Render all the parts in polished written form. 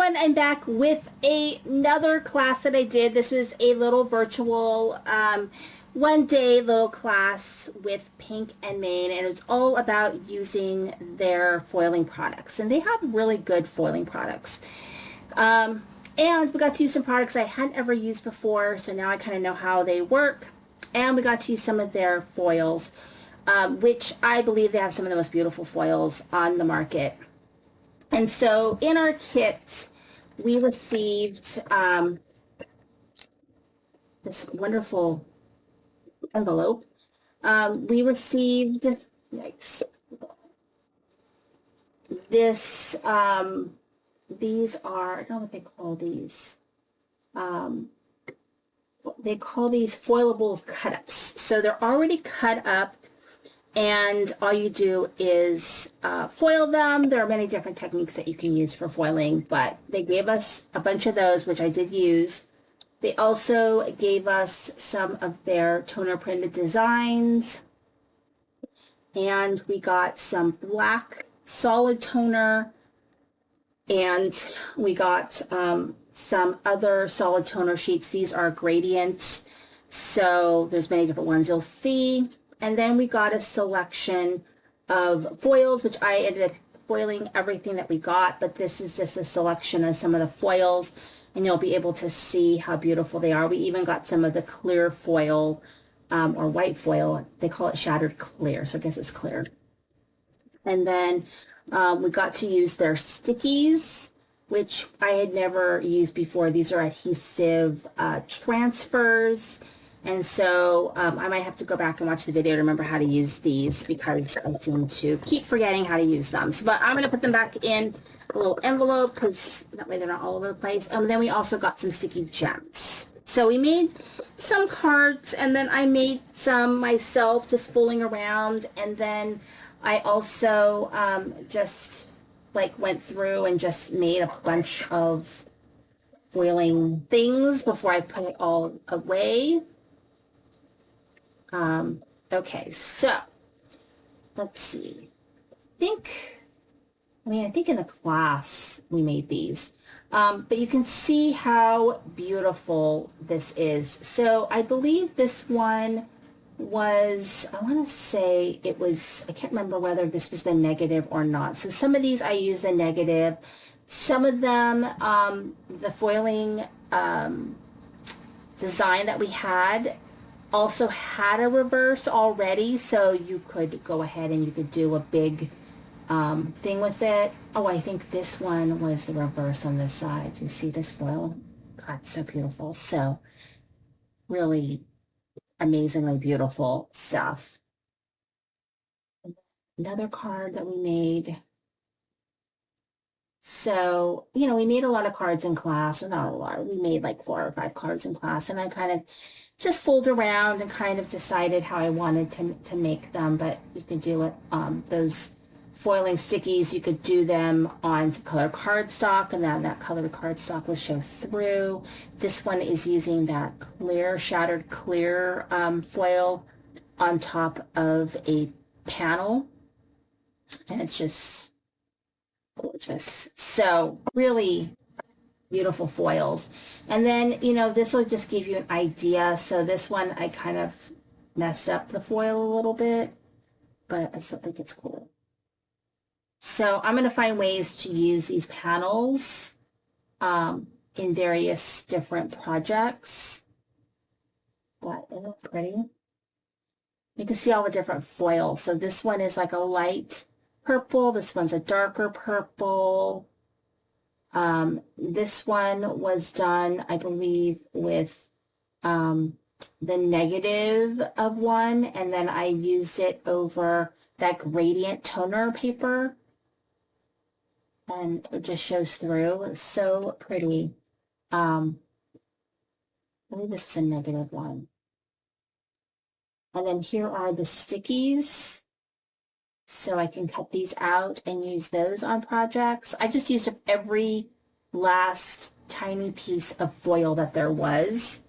everyone, I'm back with another class that I did. This was a little virtual one-day little class with Pink and Maine, and it's all about using their foiling products. And they have really good foiling products. And we got to use some products I hadn't ever used before, so now I kind of know how they work. And we got to use some of their foils, which I believe they have some of the most beautiful foils on the market. And so in our kit, we received this wonderful envelope. We received, yikes, this, these are, I don't know what they call these. They call these foilable cut-ups. So they're already cut up, and all you do is foil them. There are many different techniques that you can use for foiling, but they gave us a bunch of those, which I did use. They also gave us some of their toner printed designs, and we got some black solid toner, and we got some other solid toner sheets. These are gradients, so there's many different ones you'll see. And then we got a selection of foils, which I ended up foiling everything that we got, but this is just a selection of some of the foils, and you'll be able to see how beautiful they are. We even got some of the clear foil, or white foil. They call it shattered clear, so I guess it's clear. And then we got to use their stickies, which I had never used before. These are adhesive transfers. And so I might have to go back and watch the video to remember how to use these, because I seem to keep forgetting how to use them. So, but I'm going to put them back in a little envelope, because that way they're not all over the place. And then we also got some sticky gems. So we made some cards, and then I made some myself just fooling around. And then I also just like went through and just made a bunch of foiling things before I put it all away. Okay, so let's see. I think in the class we made these, but you can see how beautiful this is. So I believe this one was, I want to say it was, I can't remember whether this was the negative or not. So some of these I used the negative. Some of them, the foiling design that we had also had a reverse already, so you could go ahead and you could do a big thing with it. Oh, I think this one was the reverse on this side. Do you see this foil? God, it's so beautiful. So really amazingly beautiful stuff. Another card that we made. So, you know, we made a lot of cards in class, or not a lot. We made like 4 or 5 cards in class, and I kind of just fooled around and kind of decided how I wanted to make them. But you could do it, those foiling stickies, you could do them on colored cardstock, and then that colored cardstock will show through. This one is using that clear, shattered clear foil on top of a panel, and it's just gorgeous. So really beautiful foils. And then, you know, this will just give you an idea. So this one, I kind of messed up the foil a little bit, but I still think it's cool. So I'm going to find ways to use these panels in various different projects. But it looks pretty. You can see all the different foils. So this one is like a light purple. This one's a darker purple. This one was done, I believe, with the negative of one, and then I used it over that gradient toner paper, and it just shows through. It's so pretty. I believe this was a negative one. And then here are the stickies. So I can cut these out and use those on projects. I just used up every last tiny piece of foil that there was,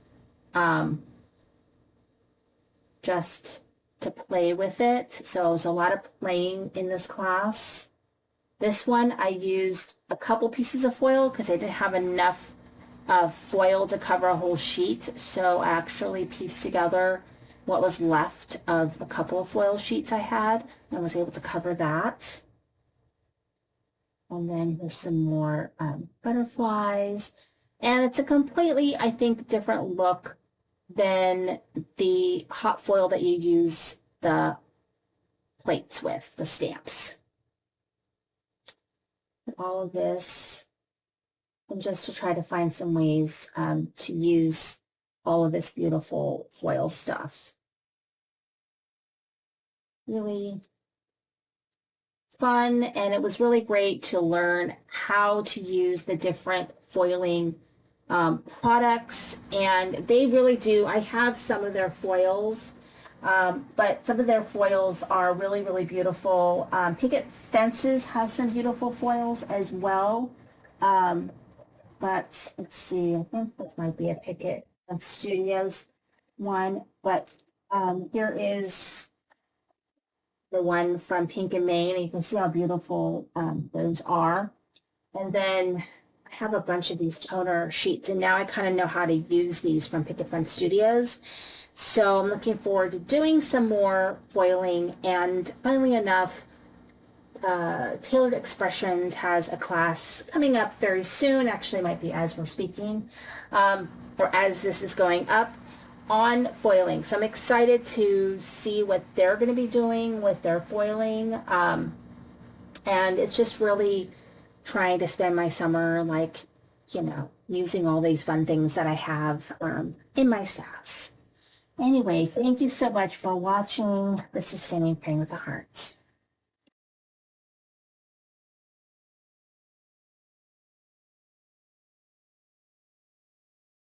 just to play with it. So it was a lot of playing in this class. This one I used a couple pieces of foil because I didn't have enough foil to cover a whole sheet, so I actually pieced together what was left of a couple of foil sheets I had and was able to cover that. And then here's some more butterflies. And it's a completely, I think, different look than the hot foil that you use the plates with, the stamps. All of this, and just to try to find some ways to use all of this beautiful foil stuff. Really fun, and it was really great to learn how to use the different foiling products, and they really do. I have some of their foils, but some of their foils are really, really beautiful. Picket Fences has some beautiful foils as well, but let's see, I think this might be a Picket Studios one, but here is the one from Pink and Maine, and you can see how beautiful those are. And then I have a bunch of these toner sheets, and now I kind of know how to use these from Picket Fun Studios. So I'm looking forward to doing some more foiling. And funnily enough, Tailored Expressions has a class coming up very soon. Actually, might be as we're speaking, or as this is going up, on foiling. So I'm excited to see what they're going to be doing with their foiling. And it's just really trying to spend my summer, like, you know, using all these fun things that I have in my stash. Anyway, thank you so much for watching. This is Singing Praying with the Hearts.